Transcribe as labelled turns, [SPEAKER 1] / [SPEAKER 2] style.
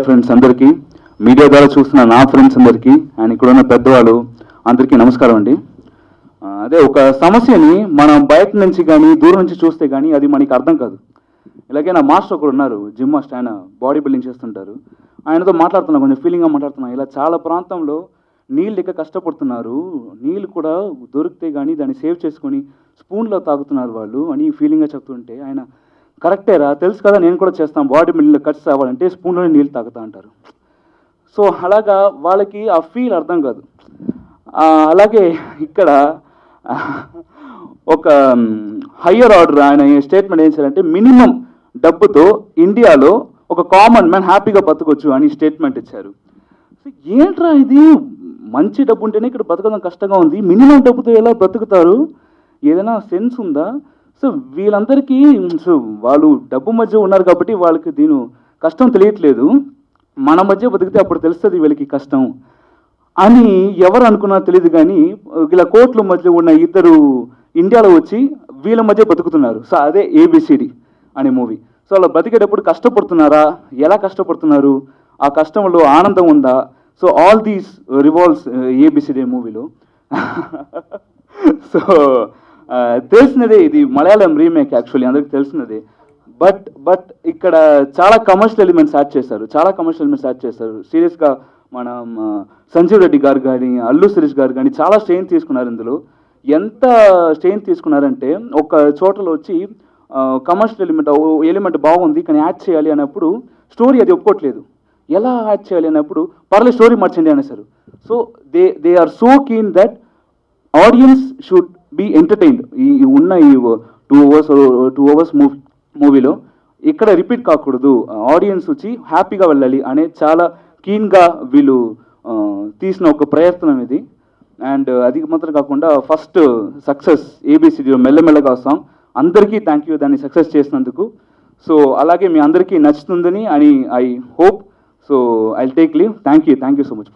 [SPEAKER 1] Friends అందరికీ, media ద్వారా చూస్తున్న నా ఫ్రెండ్స్ అందరికీ అండ్ ఇక్కడ ఉన్న పెద్దవాళ్ళు అందరికీ నమస్కారం అండి. అదే ఒక సమస్యని మనం బయట నుంచి కానీ దూరం నుంచి చూస్తే కానీ అది మనకి అర్థం కాదు. ఇలాగే నా మాస్టర్ ఒకరు ఉన్నారు, జిమ్ మాస్టర్, ఆయన బాడీ బిల్డింగ్ చేస్తుంటారు. ఆయనతో మాట్లాడుతున్నా, కొంచెం ఫీలింగ్గా మాట్లాడుతున్నా. ఇలా చాలా ప్రాంతంలో నీళ్ళు లెక్క కష్టపడుతున్నారు, నీళ్ళు కూడా దొరికితే కానీ దాన్ని సేవ్ చేసుకొని స్పూన్లో తాగుతున్నారు వాళ్ళు అని ఫీలింగ్గా చెప్తుంటే ఆయన కరెక్టేరా, తెలుసు కదా, నేను కూడా చేస్తాను, బాడీ బిల్డింగ్లో కట్స్ అవ్వాలంటే స్పూన్లోనే నీళ్ళు తాగుతా అంటారు. సో అలాగా వాళ్ళకి ఆ ఫీల్ అర్థం కాదు. అలాగే ఇక్కడ ఒక హయ్యర్ ఆర్డర్ ఆయన స్టేట్మెంట్ ఏం చేయాలంటే, మినిమం డబ్బుతో ఇండియాలో ఒక కామన్ మ్యాన్ హ్యాపీగా బతకొచ్చు అని స్టేట్మెంట్ ఇచ్చారు. సో ఏంట్రా ఇది, మంచి డబ్బు ఉంటేనే ఇక్కడ బతకడం కష్టంగా ఉంది, మినిమం డబ్బుతో ఎలా బతుకుతారు, ఏదైనా సెన్స్ ఉందా? సో వీళ్ళందరికీ వాళ్ళు డబ్బు మధ్య ఉన్నారు కాబట్టి వాళ్ళకి దీని కష్టం తెలియట్లేదు. మన మధ్య బతికితే అప్పుడు తెలుస్తుంది వీళ్ళకి కష్టం అని ఎవరు అనుకున్నారో తెలియదు. కానీ ఇలా కోట్ల మధ్య ఉన్న ఇద్దరు ఇండియాలో వచ్చి వీళ్ళ మధ్య బతుకుతున్నారు. సో అదే ఏబిసిడి అనే మూవీ. సో అలా బతికేటప్పుడు కష్టపడుతున్నారా, ఎలా కష్టపడుతున్నారు, ఆ కష్టంలో ఆనందం ఉందా? So all these revolves ABCD మూవీలో. సో తెలిసినదే, ఇది మలయాళం రీమేక్, యాక్చువల్లీ అందరికి తెలిసినదే. బట్ ఇక్కడ చాలా కమర్షియల్ ఎలిమెంట్స్ యాడ్ చేశారు. సీరియస్గా మనం సంజీవ్ రెడ్డి గారు కానీ అల్లు శిరీష్ గారు కానీ చాలా స్ట్రెయిన్ తీసుకున్నారు ఇందులో. ఎంత స్ట్రెయిన్ తీసుకున్నారంటే, ఒక చోటలో వచ్చి కమర్షియల్ ఎలిమెంట్ బాగుంది కానీ యాడ్ చేయాలి అన్నప్పుడు స్టోరీ అది ఒప్పుకోవట్లేదు. ఎలా యాడ్ చేయాలి అన్నప్పుడు పర్లేదు స్టోరీ మార్చండి అనేసారు. So they are so keen that audience should be entertained. ఈ ఉన్న ఈ 2 అవర్స్ మూవీలో ఇక్కడ రిపీట్ కాకూడదు, ఆడియన్స్ వచ్చి హ్యాపీగా వెళ్ళాలి అనే చాలా కీన్గా వీళ్ళు తీసిన ఒక ప్రయత్నం ఇది. అండ్ అది మాత్రం కాకుండా ఫస్ట్ సక్సెస్ ఏబిసిడిలో మెల్లమెల్లగా వస్తాం. అందరికీ థ్యాంక్ యూ దాన్ని సక్సెస్ చేసినందుకు. సో అలాగే మీ అందరికీ నచ్చుతుందని అని I hope. So I take leave. Thank you so much.